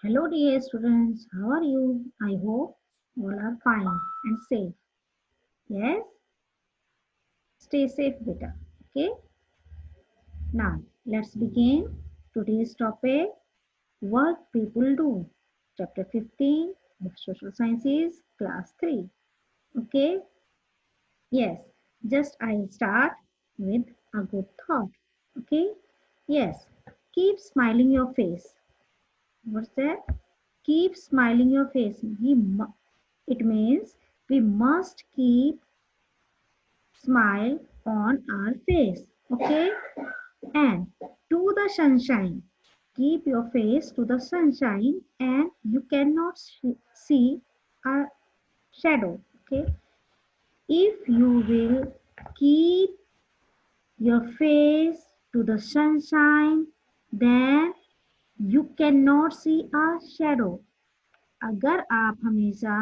Hello dear students, how are you? I hope all are fine and safe. Yes, stay safe beta. Okay, now let's begin today's topic, what people do. Chapter 15 of Social Sciences, Class 3. Okay, yes, just I'll start with a good thought. Okay, yes, keep smiling your face. What's that? Keep smiling your face. It means we must keep smile on our face. Okay, and to the sunshine, keep your face to the sunshine and you cannot see a shadow. Okay, if you will keep your face to the sunshine, then you cannot see a shadow. अगर आप हमेशा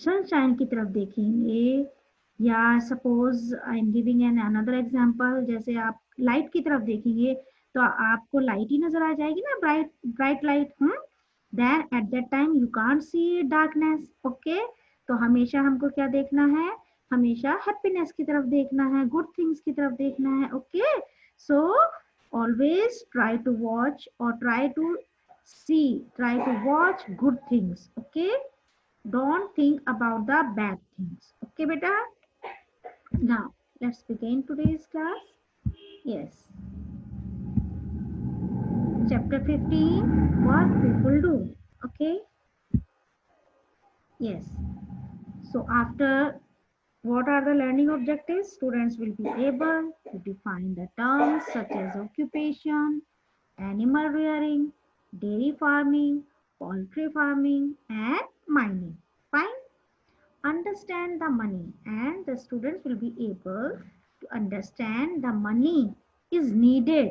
sunshine की तरफ देखेंगे, या suppose I am giving an another example, जैसे आप light की तरफ देखेंगे तो आपको लाइट ही नजर आ जाएगी ना, bright bright light. Then at that time you can't see darkness. Okay, तो हमेशा हमको क्या देखना है? हमेशा हैप्पीनेस की तरफ देखना है, गुड थिंग्स की तरफ देखना है। Okay, so always try to watch और try to watch good things. Okay, don't think about the bad things. Okay beta, now let's begin today's class. Yes, chapter 15, what people do. Okay, yes, so after, what are the learning objectives? Students will be able to define the terms such as occupation, animal rearing, dairy farming, poultry farming and mining. Fine. Understand the money, and the students will be able to understand the money is needed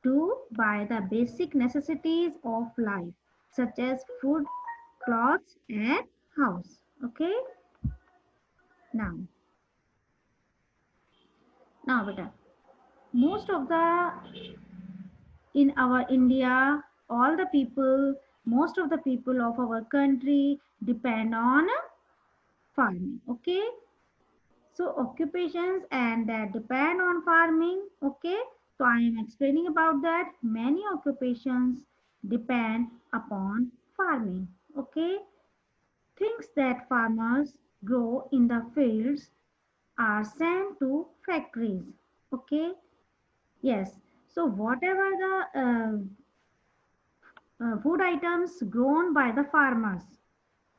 to buy the basic necessities of life such as food, clothes and house. Okay, now beta, most of the in our India, all the people, most of the people of our country depend on farming. Okay, so occupations and that depend on farming. Okay, so I am explaining about that. Many occupations depend upon farming. Okay, things that farmers grow in the fields are sent to factories. Okay, yes, so whatever the food items grown by the farmers,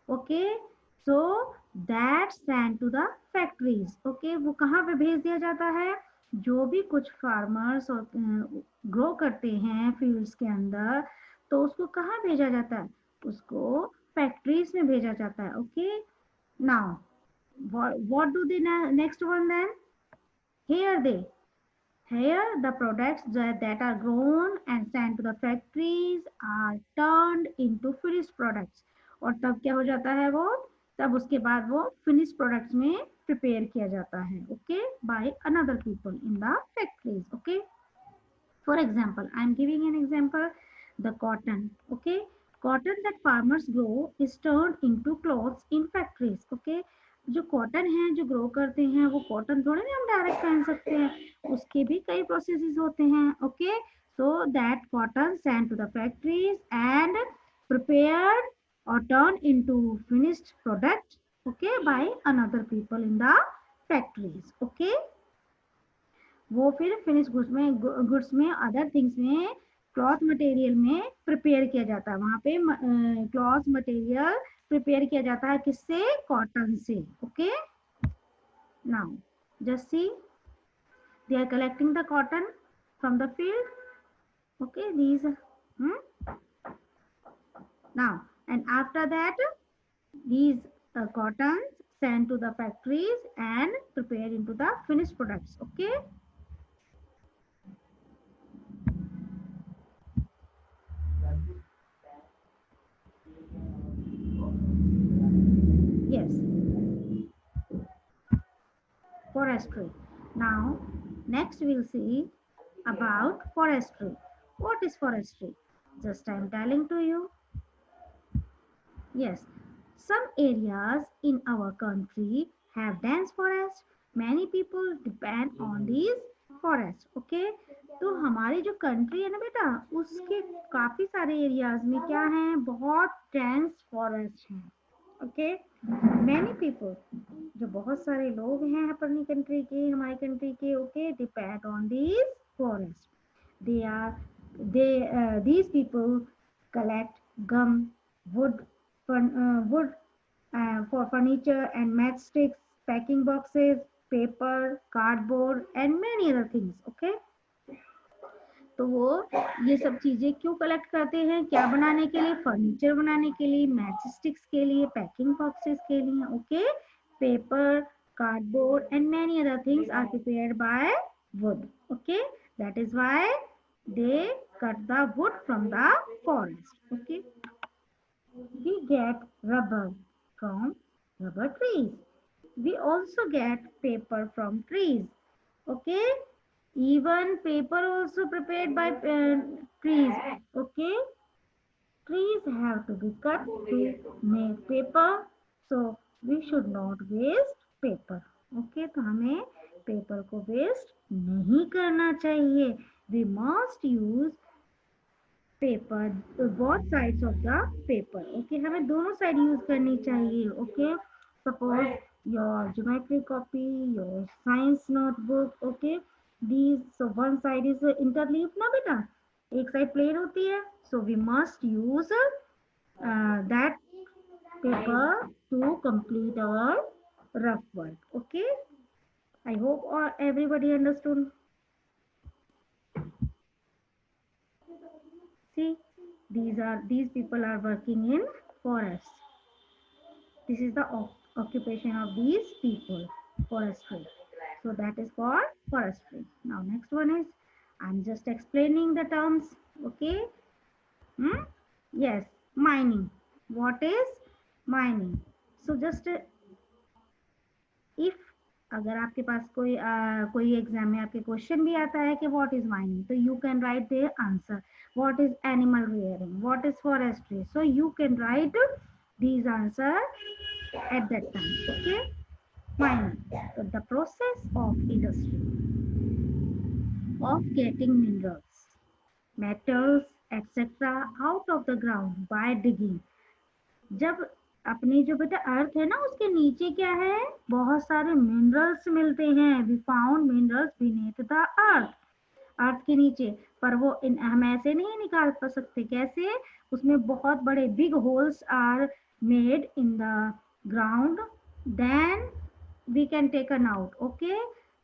okay, so that sent to the factories. Okay, वो कहाँ पे भेज दिया जाता है? जो भी कुछ फार्मर्स और ग्रो करते हैं फील्ड्स के अंदर, तो उसको कहाँ भेजा जाता है? उसको फैक्ट्रीज में भेजा जाता है। Okay, now what do the next one then? Here the products that are grown and sent to the factories are turned into finished products. और तब क्या हो जाता है वो? तब उसके बाद वो finished products में prepare किया जाता है, okay, by another people in the factories. Okay, for example, I am giving an example, the cotton. Okay, cotton that farmers grow is turned into clothes in factories. Okay, जो cotton है जो grow करते हैं, वो cotton थोड़े ना हम direct पहन सकते हैं, उसके भी कई प्रोसेसेस होते हैं। Okay, so that cotton sent to the factories and prepared or turned into finished product, okay, by another people in the factories. Okay, वो फिर फिनिश गुड्स में अदर थिंग्स में क्लॉथ मटेरियल में प्रिपेयर किया जाता है। वहां पे क्लॉथ मटेरियल प्रिपेयर किया जाता है किससे? कॉटन से। Okay, now just see, they are collecting the cotton from the field. Okay, these now and after that these cottons sent to the factories and prepared into the finished products. Okay, yes, forestry. Now, next we'll see about forestry. What is forestry? Just I am telling to you. Yes, some areas in our country have dense forest. Many people depend on these forests. Okay, तो हमारी जो country है ना बेटा, उसके काफी सारे areas में क्या है, बहुत डेंस फॉरेस्ट हैं. ओके, मैनी पीपल, जो बहुत सारे लोग हैं अपनी कंट्री के, हमारी कंट्री के, okay, depend on these forest. They are these people collect gum, wood, wood for furniture and matchsticks, packing boxes, paper, cardboard, and many other things. Okay. तो वो ये सब चीजें क्यों कलेक्ट करते हैं, क्या बनाने के लिए, फर्नीचर बनाने के लिए, मैच स्टिक्स के लिए, पैकिंग बॉक्सेस के लिए. Okay, paper, cardboard and many other things are prepared by wood. Okay, that is why they cut the wood from the forest. Okay, we get rubber from rubber trees. We also get paper from trees. Okay, even paper also prepared by trees. Okay, trees have to be cut to make paper, so we should not waste paper. Okay, तो हमें paper को waste नहीं करना चाहिए. We must use paper, both sides of the paper. Okay, हमें दोनों side use करनी चाहिए. Okay, suppose your geometry copy, your science notebook. Okay, these, so one side is interleave ना बेटा, एक साइड प्लेन होती है, so we must use that paper to complete our rough work. Okay, I hope everybody understood. See, these people are working in forest. This is the occupation of these people, forestry. So that is called forestry. Now next one is, I'm just explaining the terms. Okay. Yes, mining. What is mining? So just if अगर आपके पास कोई exam में आपके question भी आता है कि what is mining, तो you can write the answer. What is animal rearing, what is forestry, so you can write these answer at that time. Okay, mining, so the process of industry of getting minerals, metals, etc. out of the ground by digging. जब अपनी जो बेटा अर्थ है ना, उसके नीचे क्या है, बहुत सारे मिनरल्स मिलते हैं. We found minerals beneath the earth, earth के नीचे. पर वो हम ऐसे नहीं निकाल पा सकते. कैसे, उसमें बहुत बड़े big holes are made in the ground, then we can taken out. Okay,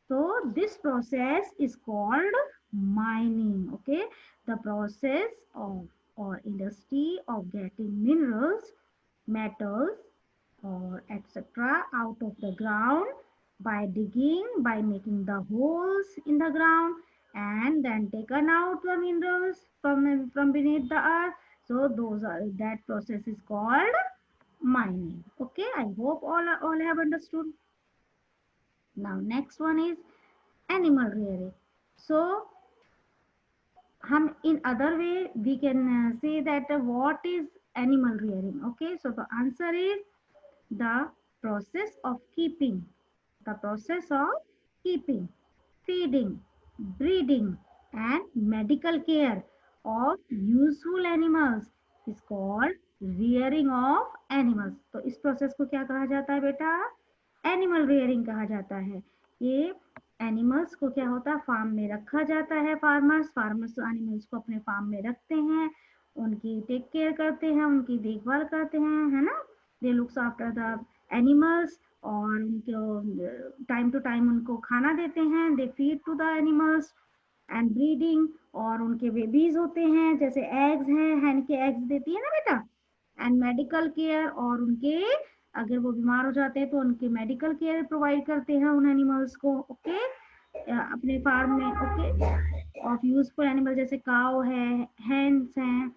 so this process is called mining. Okay, the process of or industry of getting minerals, metals, or etc. out of the ground by digging, by making the holes in the ground, and then taken out the minerals from beneath the earth. So that process is called mining. Okay, I hope all have understood. Now next one is animal rearing. So हम in other way we can say that what is animal rearing. Okay, so the answer is the process of keeping, feeding, breeding, and medical care of useful animals is called rearing of animals. तो इस process को क्या कहा जाता है बेटा, animal rearing कहा जाता है. ये एनिमल्स को क्या होता है, फार्म में रखा जाता है. फार्मर्स एनिमल्स को अपने फार्म में रखते हैं, उनकी टेक केयर करते हैं, उनकी देखभाल करते हैं, है ना. They looks after the animals, और उनको टाइम टू टाइम उनको खाना देते हैं. They feed to the animals. And breeding, और उनके बेबीज होते हैं, जैसे एग्स हैं, हैन के एग्स देती है ना बेटा. एंड मेडिकल केयर, और उनके अगर वो बीमार हो जाते हैं तो उनके मेडिकल केयर प्रोवाइड करते हैं उन एनिमल्स को. ओके, अपने फार्म में. ओके, ऑफ यूजफुल एनिमल जैसे काउ है, हैंड्स हैं,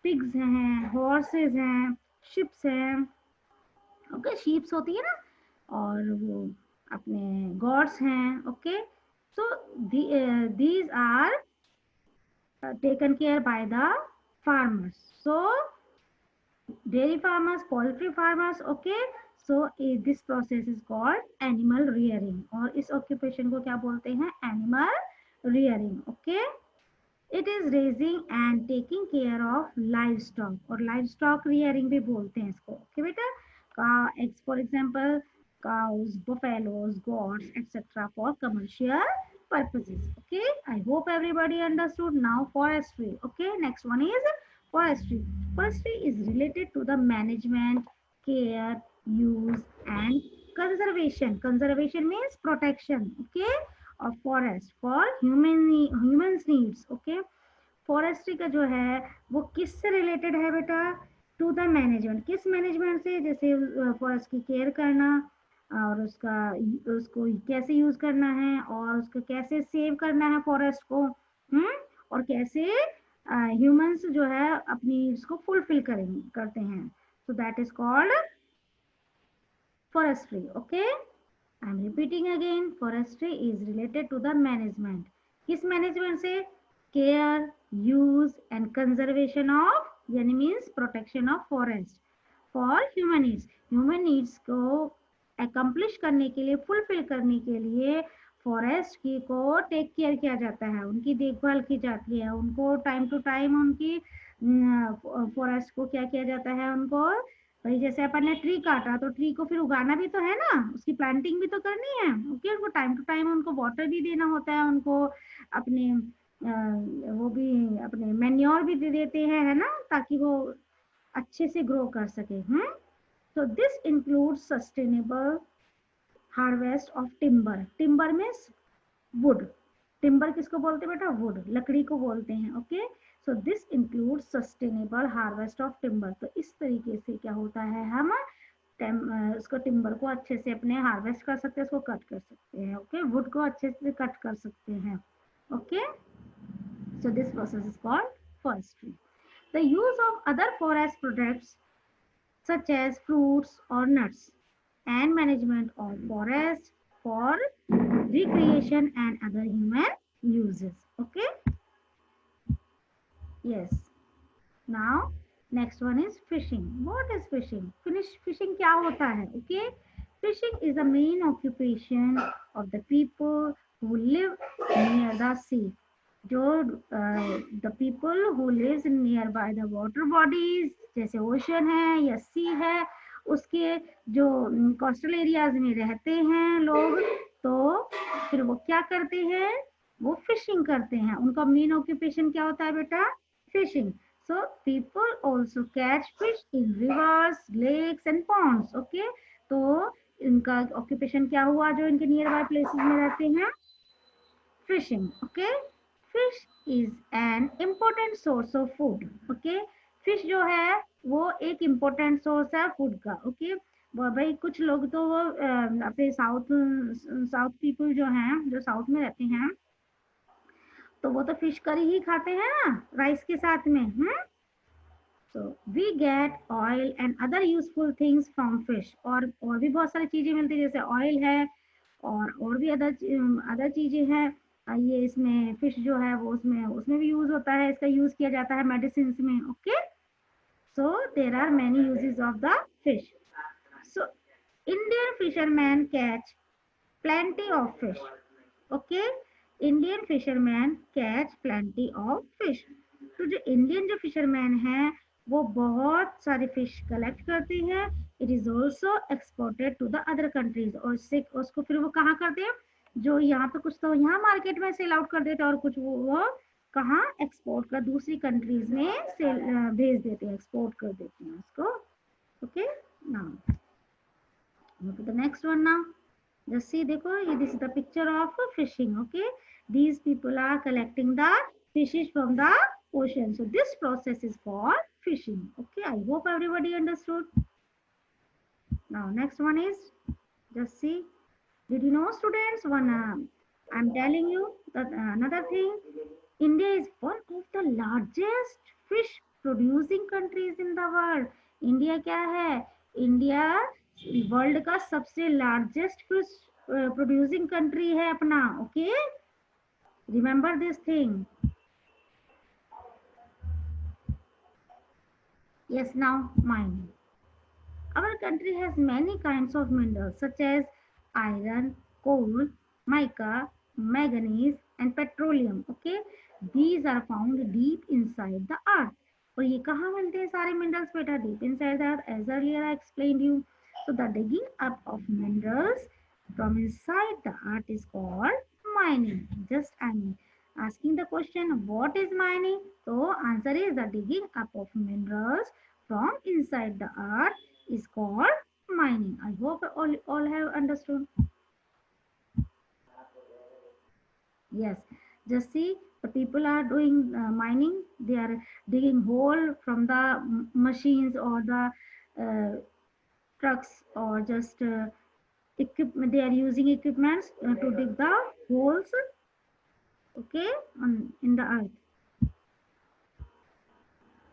पिग्स हैं, हॉर्सेस हैं, शिप्स हैं. ओके, शीप्स होती है ना, और वो अपने गॉड्स हैं. Okay, so these are taken care by the farmers. So dairy farmers, poultry farmers. Okay, so this process is called animal rearing, और इस occupation को क्या बोलते हैं? Animal rearing. Okay, it is raising and taking care of livestock, और livestock rearing भी बोलते हैं इसको. Okay बेटा, eggs for example, cows, buffaloes, goats, etc. for commercial purposes. Okay, I hope everybody understood. Now forestry. Okay, next one is forestry. Forestry is related to the management, care, use and conservation. Conservation means protection. Okay, of forest for humans needs. Okay, forestry का जो है वो किससे related है बेटा? To the management. किस management से? जैसे फॉरेस्ट की केयर करना और उसको कैसे यूज करना है और उसको कैसे सेव करना है फॉरेस्ट को. और कैसे ह्यूमंस जो है अपनी इसको फुलफिल करते हैं. So that is called forestry. Okay, I am repeating again. Forestry is related to the management. किस मैनेजमेंट से? Care, use and conservation of, यानी means protection of forest for human needs. Human needs को accomplish करने के लिए, fulfill करने के लिए फॉरेस्ट की को टेक केयर किया जाता है, उनकी देखभाल की जाती है, उनको टाइम टू टाइम उनकी फॉरेस्ट को क्या किया जाता है, उनको भाई जैसे अपन ने ट्री काटा तो ट्री को फिर उगाना भी तो है ना, उसकी प्लांटिंग भी तो करनी है. ओके, उनको टाइम टू टाइम उनको वाटर भी देना होता है, उनको अपने वो भी अपने मैन्योर भी दे देते हैं, है ना, ताकि वो अच्छे से ग्रो कर सके. So this includes sustainable harvest of timber. Timber means wood. Timber किसको बोलते हैं बेटा? wood, लकड़ी को बोलते हैं. Okay, so this includes sustainable harvest of timber. तो इस तरीके से क्या होता है, हम उसको टिम्बर को अच्छे से अपने हार्वेस्ट कर सकते हैं, उसको कट कर सकते हैं. ओके, वुड को अच्छे से कट कर सकते हैं. Okay, so this process is called forestry. The use of other forest products such as fruits or nuts and management of forest for recreation and other human uses. Okay, yes. Now next one is fishing. What is fishing? Fishing क्या होता है? Okay, fishing is the main occupation of the people who live near the sea. जो the people who lives nearby the water bodies, जैसे ocean है या सी है, उसके जो कोस्टल एरियाज में रहते हैं लोग, तो फिर वो क्या करते हैं? वो फिशिंग करते हैं. उनका मेन ऑक्यूपेशन क्या होता है बेटा? Fishing. So people also catch fish in rivers, lakes and ponds. Okay, तो इनका ऑक्यूपेशन क्या हुआ जो इनके नियर बाय प्लेसेस में रहते हैं? Fishing. Okay, fish is an important source of food. Okay, fish जो है वो एक important source है फूड का. Okay, भाई कुछ लोग तो वो अपने साउथ पीपल जो हैं, जो साउथ में रहते हैं, तो वो तो फिश करी ही खाते हैं ना राइस के साथ में. So we get oil and other useful things from fish. और भी बहुत सारी चीजें मिलती है, जैसे ऑयल है और भी अदर चीजें हैं. ये इसमें फिश जो है वो उसमें भी यूज होता है, इसका यूज किया जाता है मेडिसिन में. Okay, so there are many uses of the fish. So Indian fishermen catch plenty of fish. Okay, Indian fishermen catch plenty of fish. तो जो इंडियन जो फिशरमैन है वो बहुत सारे फिश कलेक्ट करते हैं. It is also exported to the other countries. और उसको फिर वो कहाँ करते हैं? जो यहाँ पे कुछ तो यहाँ मार्केट में सेल आउट कर देते हैं और कुछ वो कहाँ एक्सपोर्ट कर दूसरी कंट्रीज में सेल भेज देते हैं, एक्सपोर्ट कर देते हैं उसको. Okay, now go to the next one. now just see, देखो ये this is the picture of fishing. Okay, these people are collecting the fishes from the ocean. So this process is called fishing. Okay, I hope everybody understood. Now next one is, just see, did you know students, I'm telling you that another thing, India is one of the largest fish producing countries in the world. India क्या है? India world का सबसे largest fish producing country है अपना. Okay, remember this thing. Yes, now mining. Our country has many kinds of minerals such as iron, coal, mica, manganese and petroleum. Okay, these are found deep inside the earth. और ये कहाँ मिलते हैं सारे minerals बेटा? Deep inside the earth, as earlier I explained you. So the digging up of minerals from inside the earth is called mining. Just I'm asking the question, what is mining? So answer is the digging up of minerals from inside the earth is called mining. I hope all have understood. Yes, just see the people are doing mining. They are digging hole from the machines or the trucks or just equipment. They are using equipments to dig the holes. Okay, in the earth.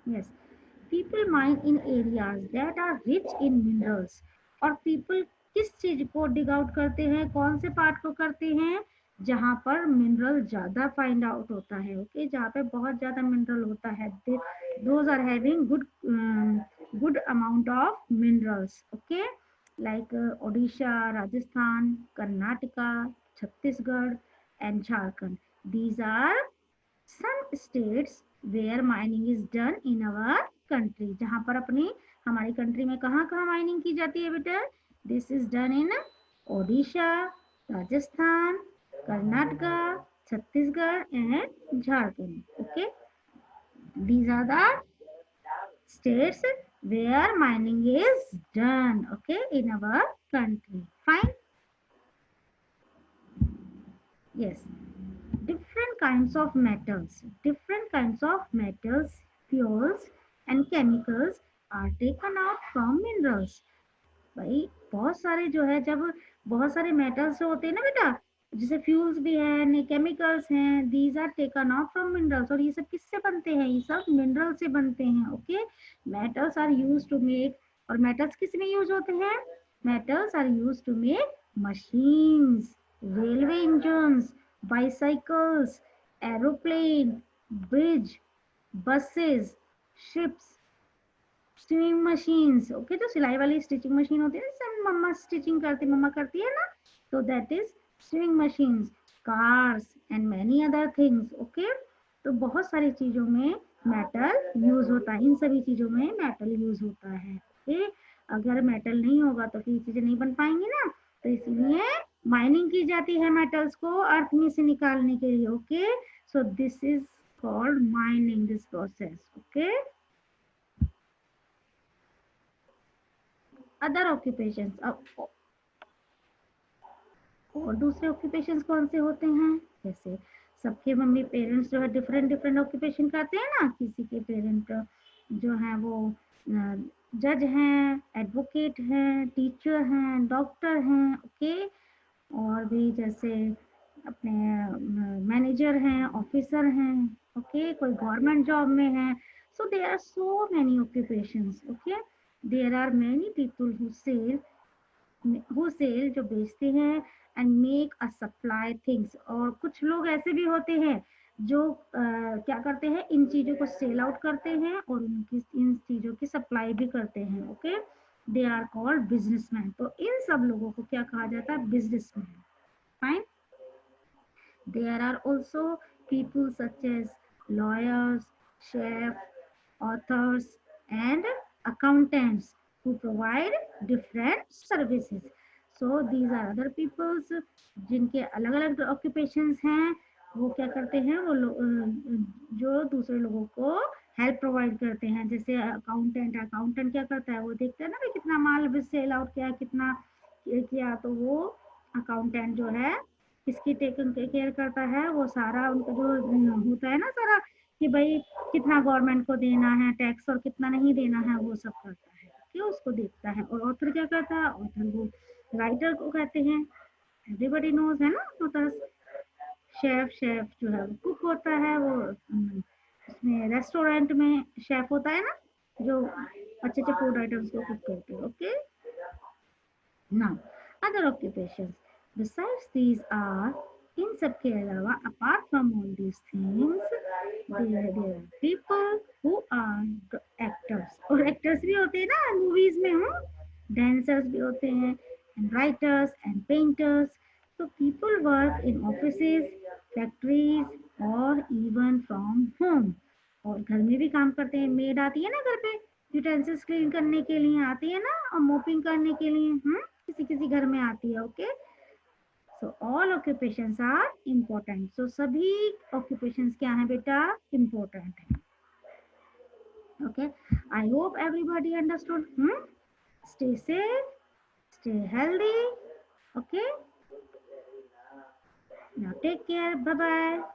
Yes, people mine in areas that are rich in minerals. और people किस चीज को dig out करते हैं, कौन से part को करते हैं, जहां पर मिनरल ज्यादा फाइंड आउट होता है. ओके, जहां पे बहुत ज्यादा मिनरल होता है, those are having good amount of minerals. Okay, like Odisha, Rajasthan, Karnataka, Chhattisgarh and Jharkhand. These are some states where mining is done in our country. जहां पर अपनी हमारी कंट्री में कहाँ कहाँ माइनिंग की जाती है बेटा? This is done in Odisha, Rajasthan, Karnataka, Chhattisgarh and Jharkhand. Okay, these are the states where mining is done, okay, in our country. Fine. Yes, different kinds of metals, fuels and chemicals are taken out from minerals. भाई बहुत सारे जो है, जब बहुत सारे metals होते हैं ना बेटा, जैसे फ्यूल्स भी है, केमिकल्स हैं, these are taken out from minerals. और ये सब किससे बनते हैं? ये सब मिनरल से बनते हैं. Okay, metals are use to make. और मेटल्स किस में यूज होते हैं? Metals are use to make machines, railway engines, bicycles, aeroplane, bridge, buses, ships, stitching machines. Okay, जो सिलाई वाली स्टिचिंग मशीन होती है ना, मम्मा स्टिचिंग करती, मम्मा करती है ना, तो that is stitching machines, cars and many other things. Okay, तो बहुत सारी चीजों में मेटल यूज होता है. इन सभी चीजों में मेटल यूज होता है. ओके, अगर मेटल नहीं होगा तो फिर चीजें नहीं बन पाएंगी ना, तो इसीलिए माइनिंग की जाती है मेटल्स को अर्थ में से निकालने के लिए. Okay, so this is called mining, this process. Okay, other occupations. अब और दूसरे ऑक्यूपेशंस कौन से होते हैं? जैसे सबके मम्मी पेरेंट्स जो है डिफरेंट डिफरेंट ऑक्यूपेशन करते हैं ना. किसी के पेरेंट जो हैं वो जज हैं, एडवोकेट हैं, टीचर हैं, डॉक्टर हैं. ओके, और भी जैसे अपने मैनेजर हैं, ऑफिसर हैं. ओके, कोई गवर्नमेंट जॉब में है. So there are so many occupations. Okay, there are many people who sell, जो बेचते हैं, and make a supply things. और कुछ लोग ऐसे भी होते हैं जो क्या करते हैं, इन चीजों को सेल आउट करते हैं और उनकी इन चीजों की सप्लाई भी करते हैं. Okay, they are called businessman. तो इन सब लोगों को क्या कहा जाता है? Businessman. Fine. There are also people such as lawyers, chefs, authors, and accountants who provide different services. So these are other peoples जिनके अलग अलग occupations हैं. वो क्या करते हैं? वो जो दूसरे लोगों को हेल्प प्रोवाइड करते हैं. जैसे अकाउंटेंट क्या करता है? वो देखता है ना भाई कितना माल सेल आउट किया, कितना किया, तो वो अकाउंटेंट जो है किसकी टेकन केयर करता है? वो सारा उनका जो होता है ना सारा, कि भाई कितना गवर्नमेंट को देना है टैक्स और कितना नहीं देना है, वो सब करता है. कि उसको देखता है. और ऑथर क्या करता है? ऑथर वो राइटर को कहते हैं. एवरीबॉडी नोज है ना. होता शेफ जो है वो कुक होता है. वो उसमें रेस्टोरेंट में शेफ होता है ना, जो अच्छे अच्छे फूड आइटम्स को कुक करते हैं. Okay, now, other occupations. Besides these are, इन सब के अलावा, apart from all these things, there are people who are actors. और एक्टर्स भी होते हैं ना मूवीज में, डांसर्स भी होते हैं, एंड राइटर्स एंड पेंटर्स. तो people work in offices, factories और इवन फ्रॉम होम. और घर में भी काम करते हैं. मेड आती है ना घर पे यूटेंसिल्स क्लीन करने के लिए आती है ना, और मोपिंग करने के लिए किसी किसी घर में आती है. Okay, so all occupations are important. So सभी ऑक्यूपेशंस क्या है बेटा, इम्पोर्टेंट है. Okay, I hope everybody understood. Stay safe, stay healthy. Okay, now take care. Bye bye.